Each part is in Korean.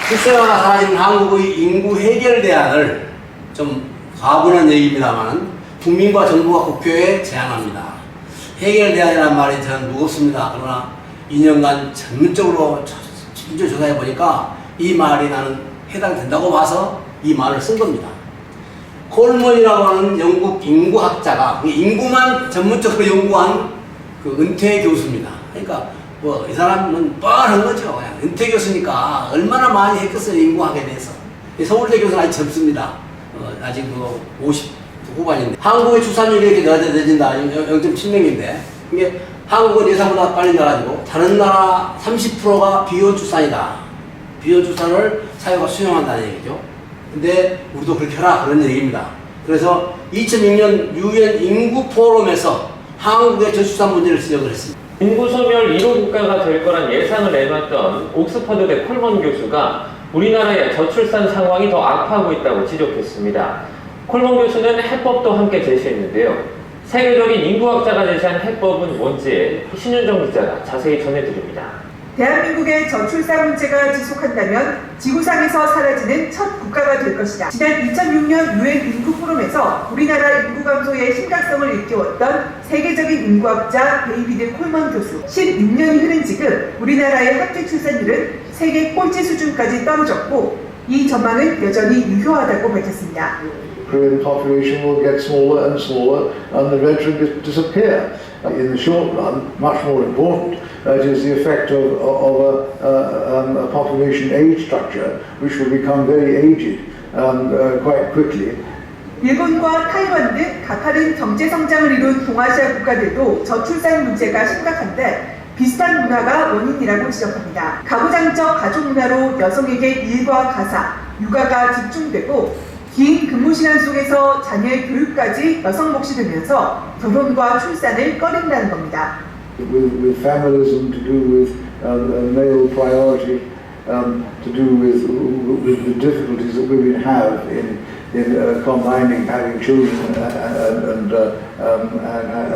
출생아가 사라진 한국의 인구 해결 대안을 좀 과분한 얘기입니다만 국민과 정부가 국회에 제안합니다. 해결 대안이라는 말이 저는 무겁습니다. 그러나 2년간 전문적으로 진짜 조사해 보니까 이 말이 나는 해당된다고 봐서 이 말을 쓴 겁니다. 콜먼이라고 하는 영국 인구학자가 인구만 전문적으로 연구한 그 은퇴 교수입니다. 그러니까 뭐 이 사람은 뻔한 거죠. 그냥 은퇴 교수니까 얼마나 많이 했겠어요, 인구학에 대해서. 서울대 교수는 아직 젊습니다. 아직 50 후반인데 한국의 출산율이 이렇게 낮아진다. 0.7명인데 이게 한국은 예상보다 빨리 나가지고 다른 나라 30%가 비혼 출산이다. 비혼 출산을 사회가 수용한다는 얘기죠. 근데 우리도 그렇게 하라 그런 얘기입니다. 그래서 2006년 유엔 인구 포럼에서 한국의 저출산 문제를 지적을 했습니다. 인구 소멸 1호 국가가 될 거란 예상을 내놨던 옥스퍼드대 콜먼 교수가 우리나라의 저출산 상황이 더 악화하고 있다고 지적했습니다. 콜먼 교수는 해법도 함께 제시했는데요. 세계적인 인구학자가 제시한 해법은 뭔지 신윤정 기자가 자세히 전해드립니다. 대한민국의 저출산 문제가 지속한다면 지구상에서 사라지는 첫 국가가 될 것이다. 지난 2006년 유엔 인구 포럼에서 우리나라 인구 감소의 심각성을 일깨웠던 세계적인 인구학자 데이비드 콜먼 교수. 16년이 흐른 지금 우리나라의 합계 출산율은 세계 꼴찌 수준까지 떨어졌고 이 전망은 여전히 유효하다고 밝혔습니다. Korean population will get smaller and smaller and the rhetoric will disappear. In the short run, much more important, it is the effect of a population age structure which will become very aged quite quickly. 일본과 타이완 등 가파른 경제 성장을 이룬 동아시아 국가들도 저출산 문제가 심각한데 비슷한 문화가 원인이라고 지적합니다. 가부장적 가족 문화로 여성에게 일과 가사, 육아가 집중되고 긴 근무 시간 속에서 자녀의 교육까지 여성 몫이 되면서 결혼과 출산을 꺼린다는 겁니다. With familism to do with male priority, to do with the difficulties that women have in combining having children and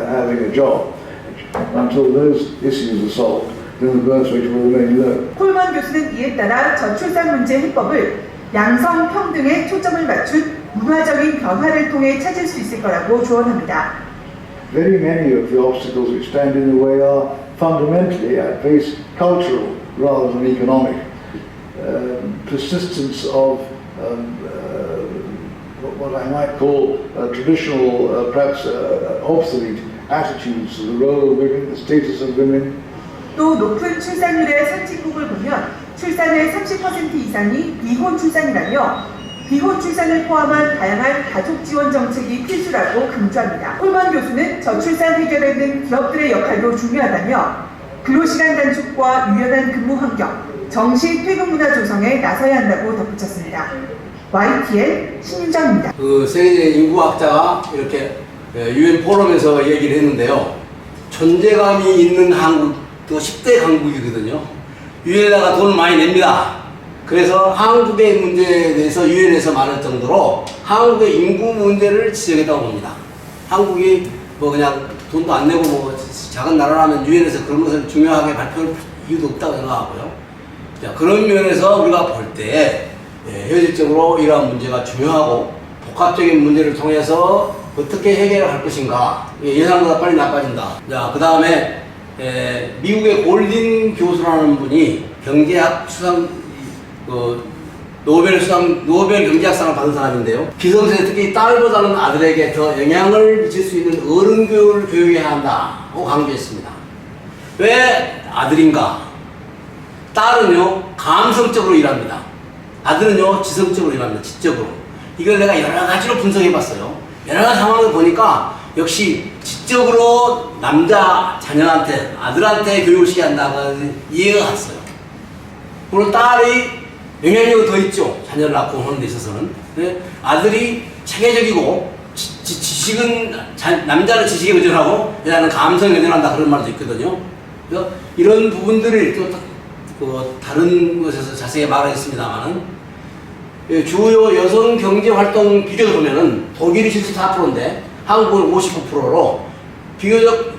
having a job. Until those issues are solved, then the birth rate will remain low. 콜먼 교수는 이에 따라 저출산 문제 해법을 양성 평등에 초점을 맞춘 문화적인 변화를 통해 찾을 수 있을 거라고 조언합니다. Very many of the obstacles which stand in the way are fundamentally at base cultural rather than economic. Persistence of what I might call traditional, perhaps obsolete attitudes to the role of women, the status of women. 또 높은 출산율의 선진국을 보면 출산의 30% 이상이 비혼 출산이라며 비혼 출산을 포함한 다양한 가족 지원 정책이 필수라고 강조합니다. 콜먼 교수는 저출산 해결에 등 기업들의 역할도 중요하다며 근로시간 단축과 유연한 근무 환경, 정시 퇴근 문화 조성에 나서야 한다고 덧붙였습니다. YTN 신윤정입니다. 그 세계적인 인구학자가 이렇게 유엔 포럼에서 얘기를 했는데요. 존재감이 있는 한국도 10대 강국이거든요. 유엔에다가 돈을 많이 냅니다. 그래서 한국의 문제에 대해서 유엔에서 말할 정도로 한국의 인구 문제를 지적했다고 봅니다. 한국이 뭐 그냥 돈도 안 내고 뭐 작은 나라라면 유엔에서 그런 것을 중요하게 발표할 이유도 없다고 생각하고요. 자, 그런 면에서 우리가 볼 때 현실적으로 이러한 문제가 중요하고 복합적인 문제를 통해서 어떻게 해결할 것인가. 예상보다 빨리 나빠진다. 자, 그 다음에 미국의 골딘 교수라는 분이 경제학 수상 노벨 경제학상을 받은 사람인데요. 기성세대 특히 딸보다는 아들에게 더 영향을 미칠 수 있는 어른 교육을 교육해야 한다고 강조했습니다. 왜 아들인가? 딸은요 감성적으로 일합니다. 아들은요 지성적으로 일합니다. 지적으로. 이걸 내가 여러 가지로 분석해봤어요. 여러 가지 상황을 보니까 역시 지적으로 남자 자녀한테 아들한테 교육을 시켜야 한다는 이해가 갔어요. 물론 딸이 영향력이 더 있죠. 자녀를 낳고 하는 데 있어서는. 아들이 체계적이고 지식은 남자는 지식에 의존하고 여자는 감성에 의존한다 그런 말도 있거든요. 그래서 이런 부분들을 또 다른 곳에서 자세히 말하겠습니다만은 주요 여성 경제 활동 비교를 보면은 독일이 74%인데 한국은 59%로 비교적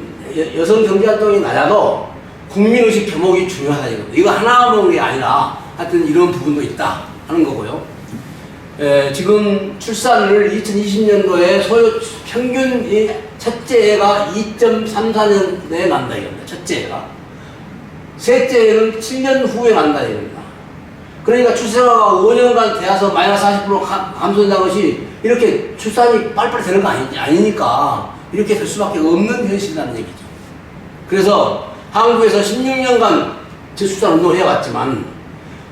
여성 경제 활동이 낮아도 국민의식 표목이 중요하다 이겁니다. 이거 하나 먹는 게 아니라 하여튼 이런 부분도 있다 하는 거고요. 지금 출산을 2020년도에 소요 평균 이 첫째 애가 2.34년에 난다 이겁니다. 첫째 애가. 셋째 애는 7년 후에 난다 이겁니다. 그러니까 출생아가 5년간 되어서 마이너스 40% 감소된다는 것이 이렇게 출산이 빨리빨리 되는 거 아니니까 이렇게 될 수밖에 없는 현실이라는 얘기죠. 그래서 한국에서 16년간 저출산 운동을 해왔지만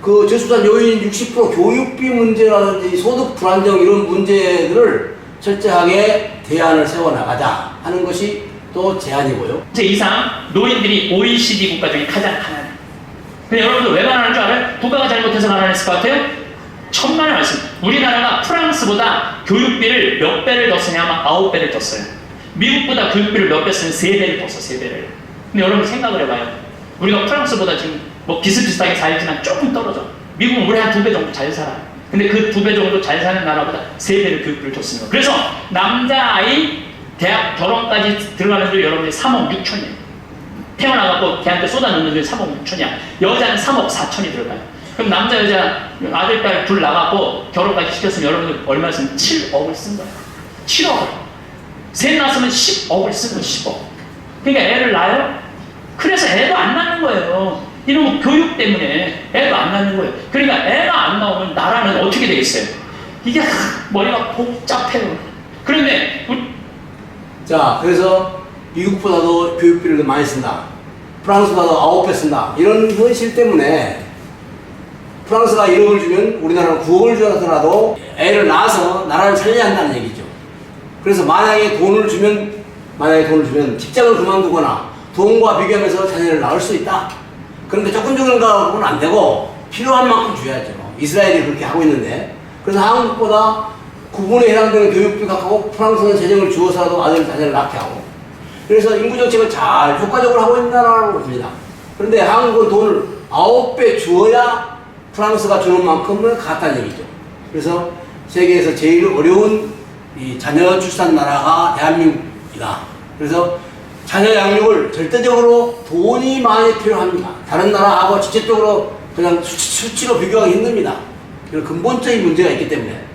그 저출산 요인 60% 교육비 문제라든지 소득 불안정 이런 문제들을 철저하게 대안을 세워나가자 하는 것이 또 제안이고요. 제 이상 노인들이 OECD 국가 중에 가장 가난해요. 근데 여러분들 왜 가난한 줄 알아요? 국가가 잘못해서 가난했을 것 같아요? 천만의 말씀. 우리나라가 프랑스보다 교육비를 몇 배를 더 쓰냐면 9배를 더 써요. 미국보다 교육비를 몇 배 쓰면 3배를 더 써, 3배를. 근데 여러분 생각을 해봐요. 우리가 프랑스보다 지금 뭐 비슷비슷하게 살지만 조금 떨어져. 미국은 우리 한 2배 정도 잘 살아요. 근데 그 2배 정도 잘 사는 나라보다 3배를 교육비를 더 쓰는 거예요. 그래서 남자아이 대학 결혼까지 들어가는데 여러분이 3억 6천이에요. 태어나갖고 걔한테 쏟아놓는 게 3억 6천이야. 여자는 3억 4천이 들어가요. 그럼 남자 여자 아들 딸 둘 나가고 결혼까지 시켰으면 여러분들 얼마 쓰면 7억을 쓴 거예요. 7억을. 셋 낳았으면 10억을 쓴 거예요. 10억. 그러니까 애를 낳아요? 그래서 애도 안 낳는 거예요. 이런 교육 때문에 애도 안 낳는 거예요. 그러니까 애가 안 나오면 나라는 어떻게 되겠어요? 이게 머리가 복잡해요. 그런데 자, 그래서 미국보다도 교육비를 더 많이 쓴다. 프랑스보다도 9배 쓴다. 이런 현실 때문에 프랑스가 1억을 주면 우리나라는 9억을 주더라도 애를 낳아서 나라를 살려야 한다는 얘기죠. 그래서 만약에 돈을 주면 직장을 그만두거나 돈과 비교하면서 자녀를 낳을 수 있다. 그런데 조금 가고는 안 되고 필요한 만큼 줘야죠. 이스라엘이 그렇게 하고 있는데 그래서 한국보다 9분에 해당되는 교육비 갖고 프랑스는 재정을 주어서라도 자녀를 낳게 하고 그래서 인구정책을 잘 효과적으로 하고 있다라고 봅니다. 그런데 한국은 돈을 9배 주어야 프랑스가 주는 만큼을 갖다는 얘기죠. 그래서 세계에서 제일 어려운 이 자녀 출산 나라가 대한민국이다. 그래서 자녀 양육을 절대적으로 돈이 많이 필요합니다. 다른 나라하고 직접적으로 그냥 수치로 비교하기 힘듭니다. 이런 근본적인 문제가 있기 때문에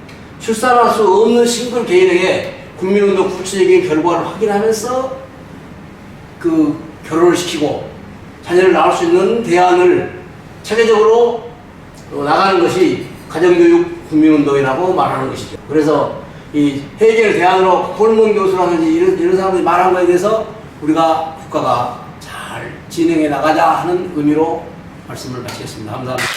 출산할 수 없는 싱글 개인에게 국민운동 구체적인 결과를 확인하면서 그 결혼을 시키고 자녀를 낳을 수 있는 대안을 체계적으로 나가는 것이 가정교육 국민운동이라고 말하는 것이죠. 그래서 이 해결 대안으로 콜먼 교수라든지 이런 사람들이 말한 거에 대해서 우리가 국가가 잘 진행해 나가자 하는 의미로 말씀을 마치겠습니다. 감사합니다.